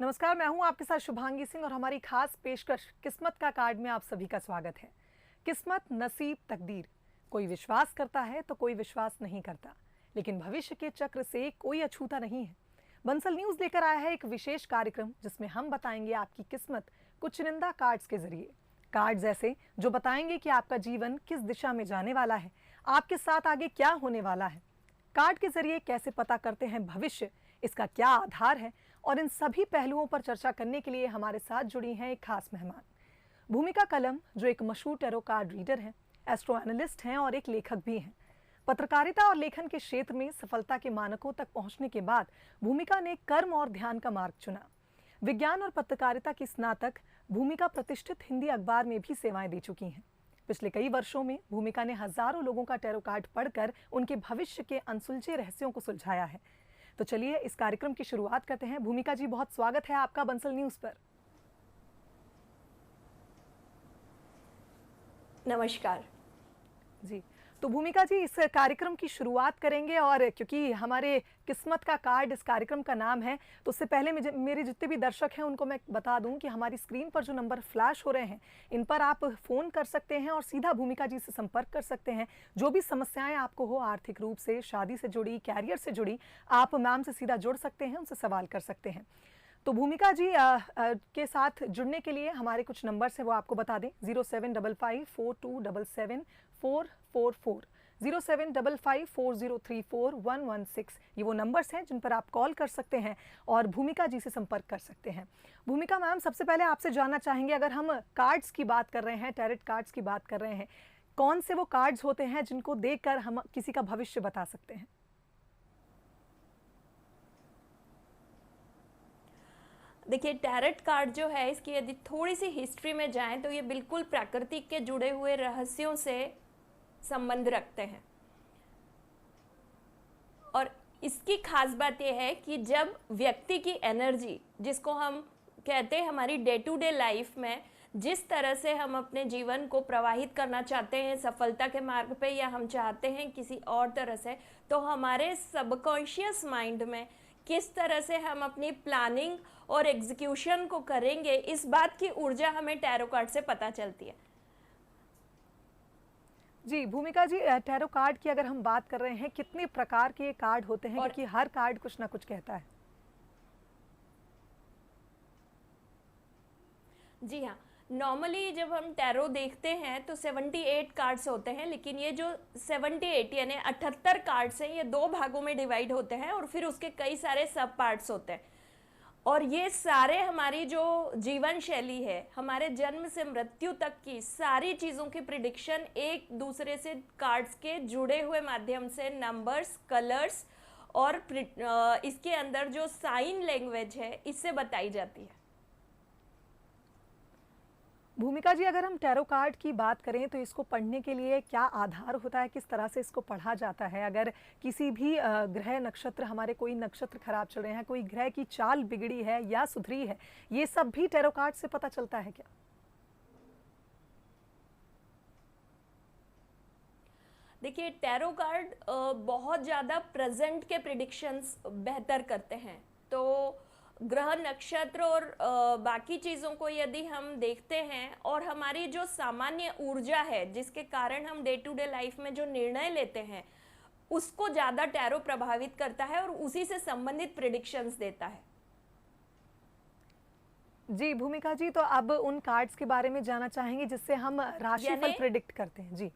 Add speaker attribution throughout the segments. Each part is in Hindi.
Speaker 1: नमस्कार, मैं हूं आपके साथ शुभांगी सिंह और हमारी खास पेशकश किस्मत का कार्ड में आप सभी का स्वागत है। किस्मत, नसीब, तकदीर, कोई विश्वास करता है तो कोई विश्वास नहीं करता, लेकिन भविष्य के चक्र से कोई अछूता नहीं है। बंसल न्यूज लेकर आया है एक विशेष कार्यक्रम जिसमें हम बताएंगे आपकी किस्मत कुछ चुनिंदा कार्ड्स के जरिए। कार्ड्स ऐसे जो बताएंगे कि आपका जीवन किस दिशा में जाने वाला है, आपके साथ आगे क्या होने वाला है। कार्ड के जरिए कैसे पता करते हैं भविष्य, इसका क्या आधार है, और इन सभी पहलुओं पर चर्चा करने के लिए हमारे साथ जुड़ी हैं एक खास मेहमान भूमिका कलम, जो एक मशहूर टैरो कार्ड रीडर हैं, एस्ट्रो एनालिस्ट हैं और एक लेखक भी हैं। पत्रकारिता और लेखन के क्षेत्र में सफलता के मानकों तक पहुंचने के बाद भूमिका ने कर्म और ध्यान का मार्ग चुना। विज्ञान और पत्रकारिता की स्नातक भूमिका प्रतिष्ठित हिंदी अखबार में भी सेवाएं दे चुकी हैं। पिछले कई वर्षों में भूमिका ने हजारों लोगों का टैरो कार्ड पढ़कर उनके भविष्य के अनसुलझे रहस्यों को सुलझाया है। तो चलिए इस कार्यक्रम की शुरुआत करते हैं। भूमिका जी, बहुत स्वागत है आपका बंसल न्यूज पर।
Speaker 2: नमस्कार
Speaker 1: जी, तो भूमिका जी, इस कार्यक्रम की शुरुआत करेंगे और क्योंकि हमारे किस्मत का कार्ड इस कार्यक्रम का नाम है, तो उससे पहले मेरे जितने भी दर्शक हैं उनको मैं बता दूं कि हमारी स्क्रीन पर जो नंबर फ्लैश हो रहे हैं, इन पर आप फ़ोन कर सकते हैं और सीधा भूमिका जी से संपर्क कर सकते हैं। जो भी समस्याएं आपको हो, आर्थिक रूप से, शादी से जुड़ी, कैरियर से जुड़ी, आप मैम से सीधा जुड़ सकते हैं, उनसे सवाल कर सकते हैं। तो भूमिका जी के साथ जुड़ने के लिए हमारे कुछ नंबर्स हैं, वो आपको बता दें। 075542774444, 075540341116, ये वो नंबर्स हैं जिन पर आप कॉल कर सकते हैं और भूमिका जी से संपर्क कर सकते हैं। भूमिका मैम, सबसे पहले आपसे जानना चाहेंगे, अगर हम कार्ड्स की बात कर रहे हैं, टैरेट कार्ड्स की बात कर रहे हैं, कौन से वो कार्ड्स होते हैं जिनको देखकर हम किसी का भविष्य बता सकते हैं?
Speaker 2: देखिए, टैरेट कार्ड जो है, इसकी यदि थोड़ी सी हिस्ट्री में जाएं तो ये बिल्कुल प्रकृति के जुड़े हुए रहस्यों से संबंध रखते हैं। और इसकी खास बात यह है कि जब व्यक्ति की एनर्जी, जिसको हम कहते हैं हमारी डे टू डे लाइफ में जिस तरह से हम अपने जीवन को प्रवाहित करना चाहते हैं सफलता के मार्ग पे, या हम चाहते हैं किसी और तरह से, तो हमारे सबकॉन्शियस माइंड में किस तरह से हम अपनी प्लानिंग और एग्जीक्यूशन को करेंगे, इस बात की ऊर्जा हमें टैरो कार्ड से पता चलती है।
Speaker 1: जी भूमिका जी, टैरो कार्ड की अगर हम बात कर रहे हैं, कितने प्रकार के कार्ड होते हैं, क्योंकि हर कार्ड कुछ ना कुछ कहता है?
Speaker 2: जी हाँ, नॉर्मली जब हम टैरो देखते हैं तो 78 कार्ड्स होते हैं, लेकिन ये जो 78 यानी 78 कार्ड्स हैं, ये 2 भागों में डिवाइड होते हैं और फिर उसके कई सारे सब पार्ट्स होते हैं। और ये सारे हमारी जो जीवन शैली है, हमारे जन्म से मृत्यु तक की सारी चीज़ों की प्रिडिक्शन एक दूसरे से कार्ड्स के जुड़े हुए माध्यम से, नंबर्स, कलर्स और इसके अंदर जो साइन लैंग्वेज है, इससे बताई जाती है।
Speaker 1: भूमिका जी, अगर हम टैरो कार्ड की बात करें तो इसको पढ़ने के लिए क्या आधार होता है, किस तरह से इसको पढ़ा जाता है? अगर किसी भी ग्रह नक्षत्र, हमारे कोई नक्षत्र खराब चल रहे हैं, कोई ग्रह की चाल बिगड़ी है या सुधरी है, ये सब भी टैरो कार्ड से पता चलता है क्या?
Speaker 2: देखिए, टैरो कार्ड बहुत ज़्यादा प्रेजेंट के प्रिडिक्शंस बेहतर करते हैं। तो ग्रह, नक्षत्र और बाकी चीज़ों को यदि हम देखते हैं और हमारी जो सामान्य ऊर्जा है, जिसके कारण हम डे टू डे लाइफ में जो निर्णय लेते हैं, उसको ज़्यादा टैरो प्रभावित करता है और उसी से संबंधित प्रिडिक्शंस देता है।
Speaker 1: जी भूमिका जी, तो अब उन कार्ड्स के बारे में जानना चाहेंगे जिससे हम राशिफल प्रिडिक्ट करते हैं।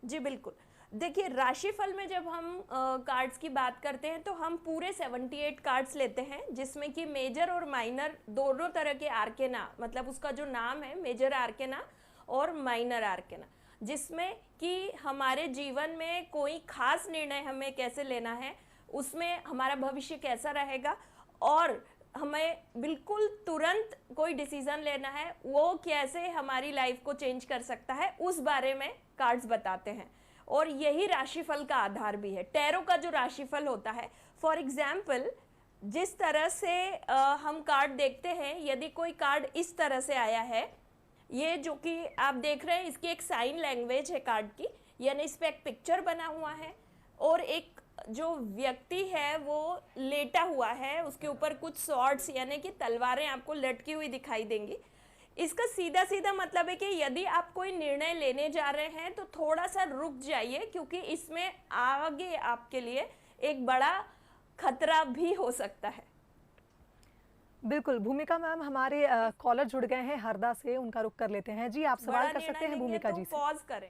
Speaker 2: जी बिल्कुल। देखिए, राशिफल में जब हम कार्ड्स की बात करते हैं तो हम पूरे 78 कार्ड्स लेते हैं, जिसमें कि मेजर और माइनर दोनों तरह के आर्केना, मतलब उसका जो नाम है मेजर आर्केना और माइनर आर्केना, जिसमें कि हमारे जीवन में कोई खास निर्णय हमें कैसे लेना है, उसमें हमारा भविष्य कैसा रहेगा, और हमें बिल्कुल तुरंत कोई डिसीजन लेना है, वो कैसे हमारी लाइफ को चेंज कर सकता है, उस बारे में कार्ड्स बताते हैं। और यही राशिफल का आधार भी है। टैरो का जो राशिफल होता है, फॉर एग्जाम्पल, जिस तरह से हम कार्ड देखते हैं, यदि कोई कार्ड इस तरह से आया है, ये जो कि आप देख रहे हैं, इसकी एक साइन लैंग्वेज है कार्ड की, यानी इस पर एक पिक्चर बना हुआ है और एक जो व्यक्ति है वो लेटा हुआ है, उसके ऊपर कुछ स्वॉर्ड्स यानी कि तलवारें आपको लटकी हुई दिखाई देंगी। इसका सीधा सीधा मतलब है कि यदि आप कोई निर्णय लेने जा रहे हैं तो थोड़ा सा रुक जाइए, क्योंकि इसमें आगे आपके लिए एक बड़ा खतरा भी हो सकता है।
Speaker 1: बिल्कुल भूमिका मैम, हमारे कॉलर जुड़ गए हैं हरदा से, उनका रुख कर लेते हैं। जी आप
Speaker 2: बड़ा
Speaker 1: सवाल कर सकते
Speaker 2: निर्णय
Speaker 1: हैं
Speaker 2: लेंगे
Speaker 1: भूमिका
Speaker 2: तो
Speaker 1: जी से।
Speaker 2: पॉज करें।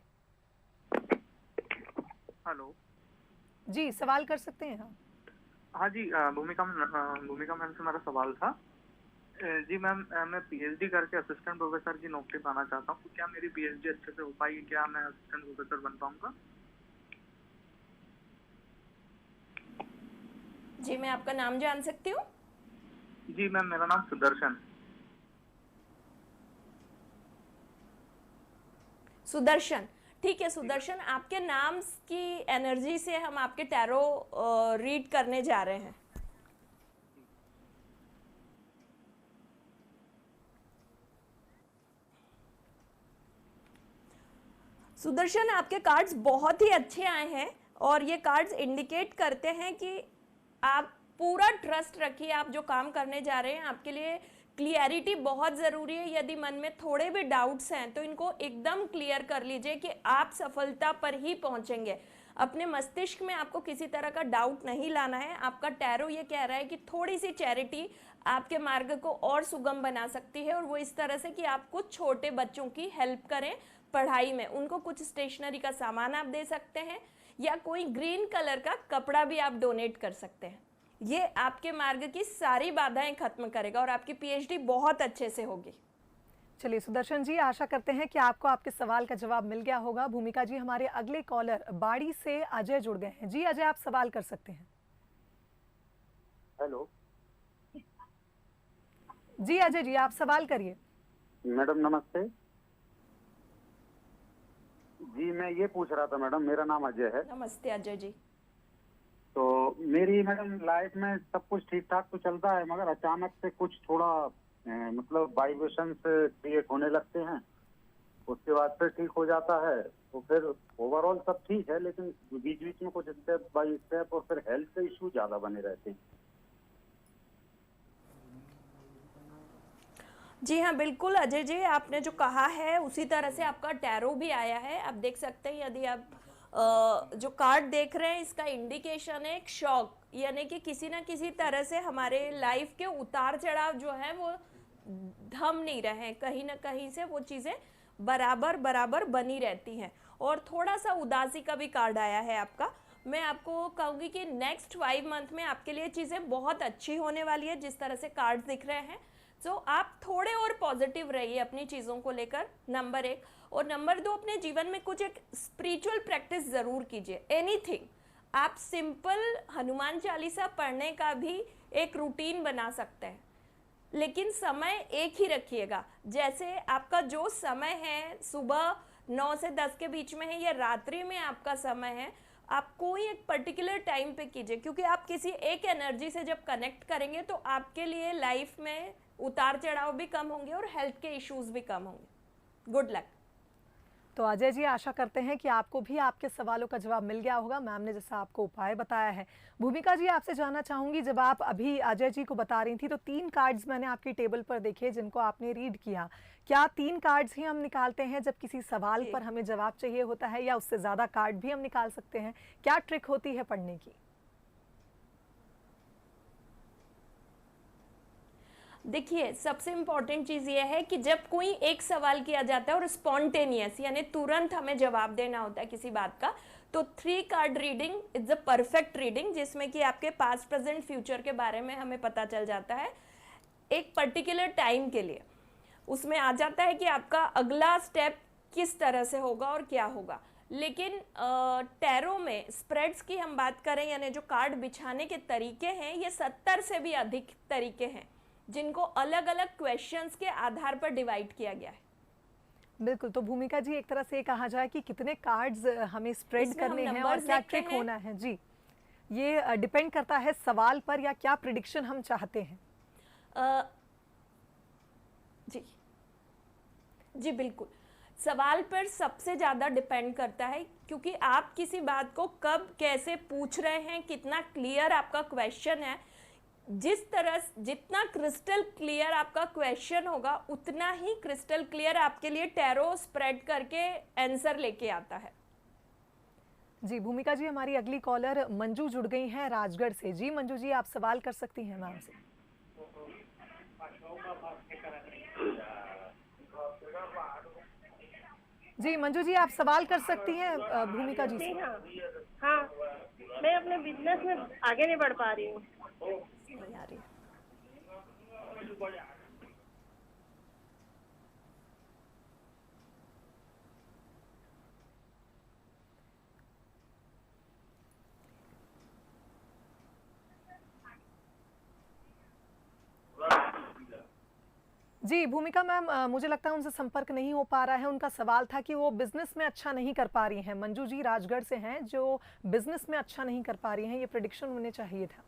Speaker 3: हेलो।
Speaker 1: जी सवाल कर सकते हैं आप।
Speaker 3: हाँ जी, भूमिका मैम से मेरा सवाल था। जी मैम, मैं पीएचडी करके असिस्टेंट प्रोफेसर की नौकरी पाना चाहता हूँ, तो क्या मेरी पीएचडी अच्छे से हो पाएगी? क्या मैं असिस्टेंट प्रोफेसर बन पाऊंगा?
Speaker 2: जी मैं आपका नाम जान सकती हूँ?
Speaker 3: जी मैम, मेरा नाम सुदर्शन।
Speaker 2: सुदर्शन, ठीक है सुदर्शन, आपके नाम की एनर्जी से हम आपके टैरो रीड करने जा रहे हैं। सुदर्शन, आपके कार्ड्स बहुत ही अच्छे आए हैं और ये कार्ड्स इंडिकेट करते हैं कि आप पूरा ट्रस्ट रखिए। आप जो काम करने जा रहे हैं आपके लिए क्लियरिटी बहुत ज़रूरी है। यदि मन में थोड़े भी डाउट्स हैं तो इनको एकदम क्लियर कर लीजिए कि आप सफलता पर ही पहुंचेंगे। अपने मस्तिष्क में आपको किसी तरह का डाउट नहीं लाना है। आपका टैरो ये कह रहा है कि थोड़ी सी चैरिटी आपके मार्ग को और सुगम बना सकती है, और वो इस तरह से कि आप कुछ छोटे बच्चों की हेल्प करें पढ़ाई में। उनको कुछ स्टेशनरी का सामान आप दे सकते हैं या कोई ग्रीन कलर का कपड़ा भी आप डोनेट कर सकते हैं। ये आपके मार्ग की सारी बाधाएं खत्म करेगा और आपकी पीएचडी बहुत अच्छे से होगी।
Speaker 1: चलिए सुदर्शन जी, आशा करते हैं कि आपको आपके सवाल का जवाब मिल गया होगा। भूमिका जी, हमारे अगले कॉलर बाड़ी से अजय जुड़ गए हैं। जी अजय, आप सवाल कर सकते हैं।
Speaker 4: हेलो
Speaker 1: जी अजय जी, आप सवाल करिए।
Speaker 4: मैडम नमस्ते जी। मैं ये पूछ रहा था मैडम, मेरा नाम अजय है।
Speaker 2: नमस्ते अजय जी।
Speaker 4: तो मेरी मैडम लाइफ में सब कुछ ठीक ठाक तो चलता है, मगर अचानक से कुछ थोड़ा मतलब वाइब्रेशंस क्रिएट होने लगते हैं, उसके बाद फिर ठीक हो जाता है। तो फिर ओवरऑल सब ठीक है, लेकिन बीच बीच में कुछ स्टेप बाय स्टेप और फिर हेल्थ के इश्यू ज्यादा बने रहते हैं।
Speaker 2: जी हाँ बिल्कुल अजय जी, आपने जो कहा है उसी तरह से आपका टैरो भी आया है। आप देख सकते हैं, यदि आप जो कार्ड देख रहे हैं इसका इंडिकेशन है एक शॉक, यानी कि किसी ना किसी तरह से हमारे लाइफ के उतार चढ़ाव जो है वो थम नहीं रहे हैं, कहीं ना कहीं से वो चीज़ें बराबर बराबर बनी रहती हैं। और थोड़ा सा उदासी का भी कार्ड आया है आपका। मैं आपको कहूँगी कि नेक्स्ट 5 मंथ में आपके लिए चीज़ें बहुत अच्छी होने वाली है जिस तरह से कार्ड दिख रहे हैं। तो आप थोड़े और पॉजिटिव रहिए अपनी चीज़ों को लेकर, नंबर 1। और नंबर 2, अपने जीवन में कुछ एक स्पिरिचुअल प्रैक्टिस ज़रूर कीजिए। एनीथिंग, आप सिंपल हनुमान चालीसा पढ़ने का भी एक रूटीन बना सकते हैं, लेकिन समय एक ही रखिएगा। जैसे आपका जो समय है सुबह 9 से 10 के बीच में है या रात्रि में आपका समय है, आप कोई एक पर्टिकुलर टाइम पे कीजिए, क्योंकि आप किसी एक एनर्जी से जब कनेक्ट करेंगे तो आपके लिए लाइफ में उतार चढ़ाव भी कम होंगे और हेल्थ के इश्यूज भी कम होंगे। Good luck.
Speaker 1: तो अजय जी, आशा करते हैं कि आपको भी आपके सवालों का जवाब मिल गया होगा, मैम ने जैसा आपको उपाय बताया है। भूमिका जी, आपसे जानना चाहूंगी, जब आप अभी अजय जी को बता रही थी तो 3 कार्ड्स मैंने आपकी टेबल पर देखे जिनको आपने रीड किया। क्या 3 कार्ड्स ही हम निकालते हैं जब किसी सवाल पर हमें जवाब चाहिए होता है, या उससे ज़्यादा कार्ड भी हम निकाल सकते हैं? क्या ट्रिक होती है पढ़ने की?
Speaker 2: देखिए, सबसे इम्पॉर्टेंट चीज़ ये है कि जब कोई एक सवाल किया जाता है और स्पॉन्टेनियस यानी तुरंत हमें जवाब देना होता है किसी बात का, तो 3 card reading is a perfect reading, जिसमें कि आपके पास्ट प्रेजेंट फ्यूचर के बारे में हमें पता चल जाता है एक पर्टिकुलर टाइम के लिए। उसमें आ जाता है कि आपका अगला स्टेप किस तरह से होगा और क्या होगा। लेकिन टैरो में स्प्रेड्स की हम बात करें, यानी जो कार्ड बिछाने के तरीके हैं, ये 70 से भी अधिक तरीके हैं जिनको अलग अलग क्वेश्चंस के आधार पर डिवाइड किया गया है।
Speaker 1: बिल्कुल। तो भूमिका जी, एक तरह से कहा जाए कि कितने कार्ड्स हमें स्प्रेड करने हैं और क्या ट्रिक होना है? जी, ये डिपेंड करता है सवाल पर या क्या प्रिडिक्शन हम चाहते हैं?
Speaker 2: जी जी बिल्कुल। सवाल पर सबसे ज़्यादा डिपेंड करता है, क्योंकि आप किसी बात को कब कैसे पूछ रहे हैं, कितना क्लियर आपका क्वेश्चन है। जिस तरह जितना क्रिस्टल क्लियर आपका क्वेश्चन होगा, उतना ही क्रिस्टल क्लियर आपके लिए टैरो स्प्रेड करके आंसर लेके आता है।
Speaker 1: जी भूमिका जी, हमारी अगली कॉलर मंजू जुड़ गई हैं राजगढ़ से। जी मंजू जी, आप सवाल कर सकती हैं मैम से। जी मंजू जी, आप सवाल कर सकती हैं भूमिका जी से।
Speaker 5: हाँ हाँ, मैं अपने बिजनेस में आगे नहीं बढ़ पा रही हूँ।
Speaker 2: समझ आ रही है।
Speaker 1: जी भूमिका मैम, मुझे लगता है उनसे संपर्क नहीं हो पा रहा है। उनका सवाल था कि वो बिजनेस में अच्छा नहीं कर पा रही हैं। मंजू जी राजगढ़ से हैं, जो बिजनेस में अच्छा नहीं कर पा रही हैं, ये प्रेडिक्शन उन्हें चाहिए था।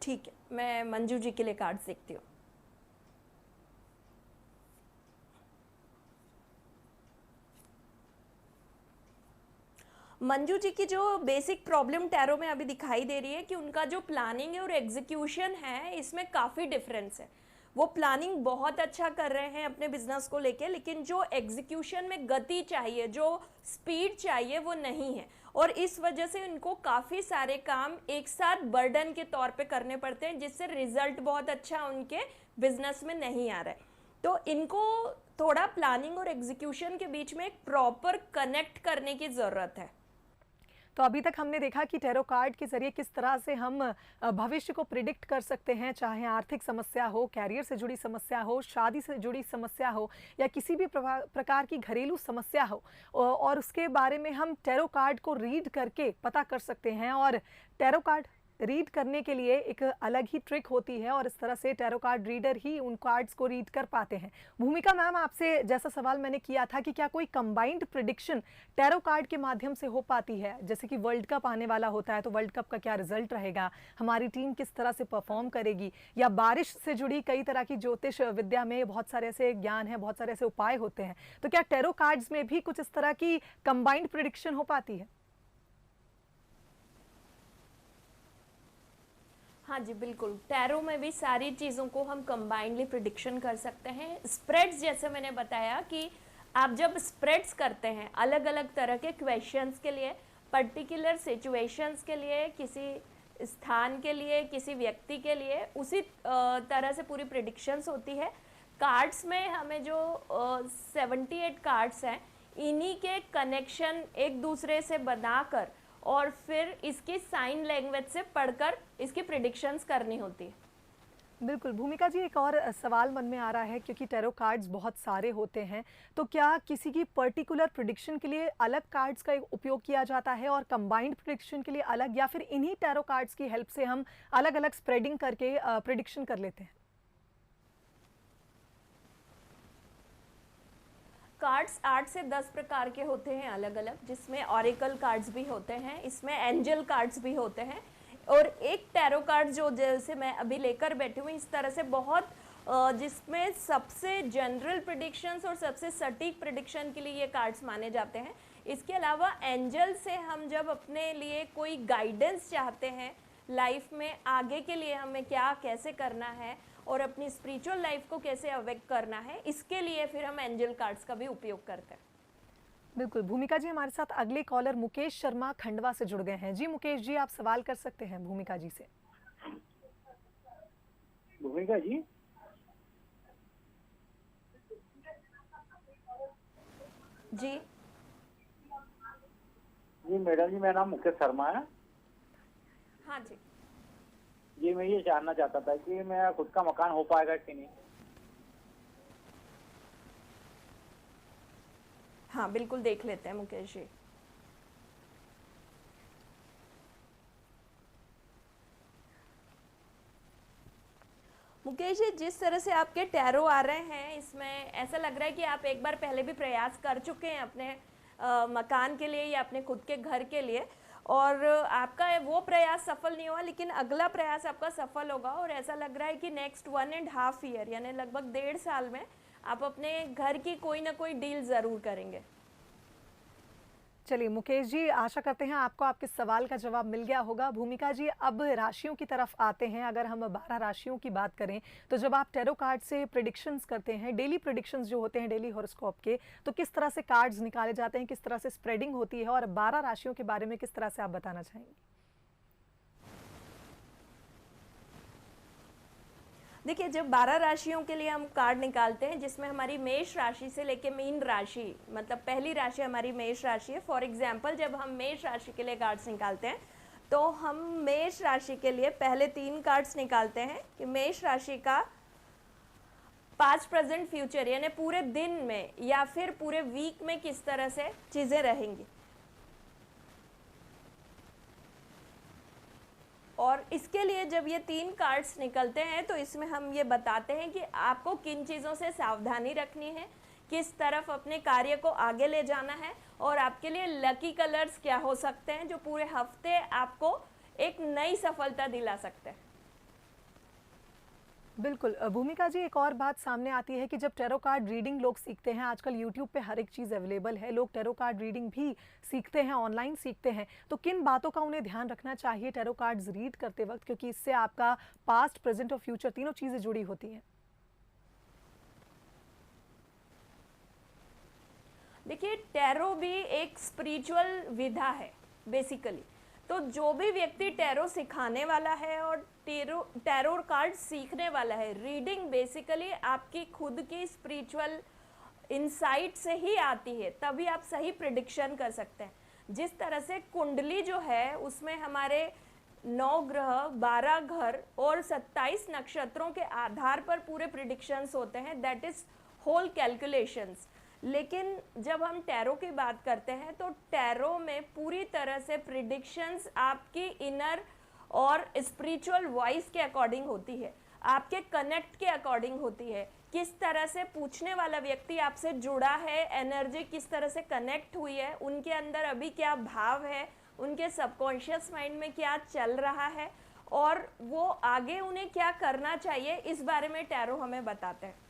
Speaker 2: ठीक है, मैं मंजू जी के लिए कार्ड्स देखती हूँ। मंजू जी की जो बेसिक प्रॉब्लम टैरो में अभी दिखाई दे रही है कि उनका जो प्लानिंग है और एग्जीक्यूशन है, इसमें काफ़ी डिफरेंस है। वो प्लानिंग बहुत अच्छा कर रहे हैं अपने बिजनेस को लेके, लेकिन जो एग्जीक्यूशन में गति चाहिए, जो स्पीड चाहिए, वो नहीं है। और इस वजह से उनको काफ़ी सारे काम एक साथ बर्डन के तौर पे करने पड़ते हैं, जिससे रिजल्ट बहुत अच्छा उनके बिजनेस में नहीं आ रहा है। तो इनको थोड़ा प्लानिंग और एग्जीक्यूशन के बीच में एक प्रॉपर कनेक्ट करने की ज़रूरत है।
Speaker 1: तो अभी तक हमने देखा कि टैरो कार्ड के जरिए किस तरह से हम भविष्य को प्रिडिक्ट कर सकते हैं, चाहे आर्थिक समस्या हो, कैरियर से जुड़ी समस्या हो, शादी से जुड़ी समस्या हो, या किसी भी प्रकार की घरेलू समस्या हो, और उसके बारे में हम टैरो कार्ड को रीड करके पता कर सकते हैं। और टैरो कार्ड रीड करने के लिए एक अलग ही ट्रिक होती है, और इस तरह से टैरो कार्ड रीडर ही उन कार्ड्स को रीड कर पाते हैं। भूमिका मैम, आपसे जैसा सवाल मैंने किया था कि क्या कोई कंबाइंड प्रिडिक्शन टैरो कार्ड के माध्यम से हो पाती है? जैसे कि वर्ल्ड कप आने वाला होता है, तो वर्ल्ड कप का क्या रिजल्ट रहेगा, हमारी टीम किस तरह से परफॉर्म करेगी, या बारिश से जुड़ी कई तरह की ज्योतिष विद्या में बहुत सारे ऐसे ज्ञान है, बहुत सारे ऐसे उपाय होते हैं, तो क्या टैरो कार्ड्स में भी कुछ इस तरह की कंबाइंड प्रिडिक्शन हो पाती है?
Speaker 2: हाँ जी बिल्कुल, टैरो में भी सारी चीज़ों को हम कंबाइंडली प्रिडिक्शन कर सकते हैं। स्प्रेड्स, जैसे मैंने बताया कि आप जब स्प्रेड्स करते हैं अलग अलग तरह के क्वेश्चंस के लिए, पर्टिकुलर सिचुएशंस के लिए, किसी स्थान के लिए, किसी व्यक्ति के लिए, उसी तरह से पूरी प्रिडिक्शंस होती है। कार्ड्स में हमें जो 78 कार्ड्स हैं, इन्हीं के कनेक्शन एक दूसरे से बनाकर और फिर इसकी साइन लैंग्वेज से पढ़कर इसकी प्रिडिक्शंस करनी होती है।
Speaker 1: बिल्कुल भूमिका जी, एक और सवाल मन में आ रहा है, क्योंकि टैरो कार्ड्स बहुत सारे होते हैं, तो क्या किसी की पर्टिकुलर प्रिडिक्शन के लिए अलग कार्ड्स का उपयोग किया जाता है और कंबाइंड प्रिडिक्शन के लिए अलग, या फिर इन्हीं टैरो कार्ड्स की हेल्प से हम अलग अलग स्प्रेडिंग करके प्रिडिक्शन कर लेते हैं?
Speaker 2: कार्ड्स 8 से 10 प्रकार के होते हैं अलग अलग, जिसमें ऑरेकल कार्ड्स भी होते हैं, इसमें एंजल कार्ड्स भी होते हैं, और एक टैरो कार्ड जो जैसे मैं अभी लेकर बैठी हूँ, इस तरह से बहुत जिसमें सबसे जनरल प्रिडिक्शंस और सबसे सटीक प्रिडिक्शन के लिए ये कार्ड्स माने जाते हैं। इसके अलावा एंजल से हम जब अपने लिए कोई गाइडेंस चाहते हैं लाइफ में, आगे के लिए हमें क्या कैसे करना है और अपनी स्पिरिचुअल लाइफ को कैसे अवेक करना है, इसके लिए फिर हम एंजल कार्ड्स का भी उपयोग करते हैं।
Speaker 1: बिल्कुल भूमिका जी, हमारे साथ अगले कॉलर मुकेश शर्मा खंडवा से जुड़ गए हैं। जी मुकेश जी, आप सवाल कर सकते हैं भूमिका जी से।
Speaker 4: भूमिका जी,
Speaker 2: जी
Speaker 4: जी मैडम जी, मेरा नाम मुकेश शर्मा है।
Speaker 2: हाँ जी,
Speaker 4: जी मैं ये जानना चाहता था कि मेरा खुद का मकान हो पाएगा कि नहीं।
Speaker 2: हाँ बिल्कुल, देख लेते हैं मुकेश जी। मुकेश जी, जिस तरह से आपके टैरो आ रहे हैं, इसमें ऐसा लग रहा है कि आप एक बार पहले भी प्रयास कर चुके हैं अपने मकान के लिए या अपने खुद के घर के लिए, और आपका वो प्रयास सफल नहीं हुआ, लेकिन अगला प्रयास आपका सफल होगा और ऐसा लग रहा है कि नेक्स्ट 1.5 ईयर यानी लगभग 1.5 साल में आप अपने घर की कोई ना कोई डील ज़रूर करेंगे।
Speaker 1: चलिए मुकेश जी, आशा करते हैं आपको आपके सवाल का जवाब मिल गया होगा। भूमिका जी, अब राशियों की तरफ आते हैं। अगर हम 12 राशियों की बात करें तो जब आप टैरो कार्ड से प्रेडिक्शंस करते हैं, डेली प्रेडिक्शंस जो होते हैं डेली हॉरोस्कोप के, तो किस तरह से कार्ड्स निकाले जाते हैं, किस तरह से स्प्रेडिंग होती है, और 12 राशियों के बारे में किस तरह से आप बताना चाहेंगे?
Speaker 2: देखिए, जब 12 राशियों के लिए हम कार्ड निकालते हैं, जिसमें हमारी मेष राशि से लेके मीन राशि, मतलब पहली राशि हमारी मेष राशि है। फॉर एग्जांपल, जब हम मेष राशि के लिए कार्ड्स निकालते हैं तो हम मेष राशि के लिए पहले 3 कार्ड्स निकालते हैं कि मेष राशि का पास्ट प्रेजेंट फ्यूचर यानी पूरे दिन में या फिर पूरे वीक में किस तरह से चीज़ें रहेंगी। और इसके लिए जब ये 3 कार्ड्स निकलते हैं तो इसमें हम ये बताते हैं कि आपको किन चीज़ों से सावधानी रखनी है, किस तरफ अपने कार्य को आगे ले जाना है, और आपके लिए लकी कलर्स क्या हो सकते हैं जो पूरे हफ्ते आपको एक नई सफलता दिला सकते हैं।
Speaker 1: बिल्कुल। भूमिका जी, एक और बात सामने आती है कि जब टैरो कार्ड रीडिंग लोग सीखते हैं, आजकल यूट्यूब पे हर एक चीज़ अवेलेबल है, लोग टैरो कार्ड रीडिंग भी सीखते हैं, ऑनलाइन सीखते हैं, तो किन बातों का उन्हें ध्यान रखना चाहिए टैरो कार्ड्स रीड करते वक्त, क्योंकि इससे आपका पास्ट, प्रेजेंट और फ्यूचर तीनों चीज़ें जुड़ी होती हैं?
Speaker 2: देखिए, टैरो भी एक स्पिरिचुअल विधा है बेसिकली। तो जो भी व्यक्ति टैरो सिखाने वाला है और टैरो कार्ड सीखने वाला है, रीडिंग बेसिकली आपकी खुद की स्पिरिचुअल इंसाइट से ही आती है, तभी आप सही प्रिडिक्शन कर सकते हैं। जिस तरह से कुंडली जो है उसमें हमारे 9 ग्रह, 12 घर और 27 नक्षत्रों के आधार पर पूरे प्रिडिक्शंस होते हैं, दैट इज होल कैलकुलेशंस। लेकिन जब हम टैरो की बात करते हैं तो टैरो में पूरी तरह से प्रिडिक्शंस आपकी इनर और स्पिरिचुअल वॉइस के अकॉर्डिंग होती है, आपके कनेक्ट के अकॉर्डिंग होती है, किस तरह से पूछने वाला व्यक्ति आपसे जुड़ा है, एनर्जी किस तरह से कनेक्ट हुई है, उनके अंदर अभी क्या भाव है, उनके सबकॉन्शियस माइंड में क्या चल रहा है और वो आगे उन्हें क्या करना चाहिए, इस बारे में टैरो हमें बताते हैं।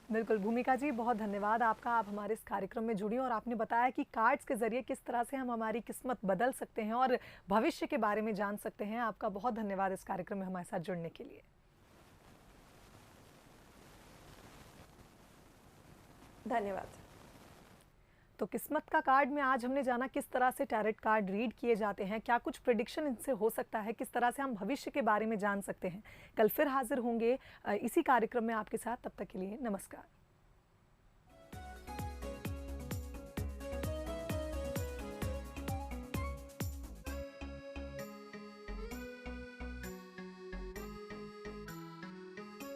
Speaker 1: बिल्कुल भूमिका जी, बहुत धन्यवाद आपका। आप हमारे इस कार्यक्रम में जुड़ी और आपने बताया कि कार्ड्स के ज़रिए किस तरह से हम हमारी किस्मत बदल सकते हैं और भविष्य के बारे में जान सकते हैं। आपका बहुत धन्यवाद इस कार्यक्रम में हमारे साथ जुड़ने के लिए।
Speaker 2: धन्यवाद।
Speaker 1: तो किस्मत का कार्ड में आज हमने जाना किस तरह से टैरेट कार्ड रीड किए जाते हैं, क्या कुछ प्रेडिक्शन इनसे हो सकता है, किस तरह से हम भविष्य के बारे में जान सकते हैं। कल फिर हाजिर होंगे इसी कार्यक्रम में आपके साथ, तब तक के लिए नमस्कार।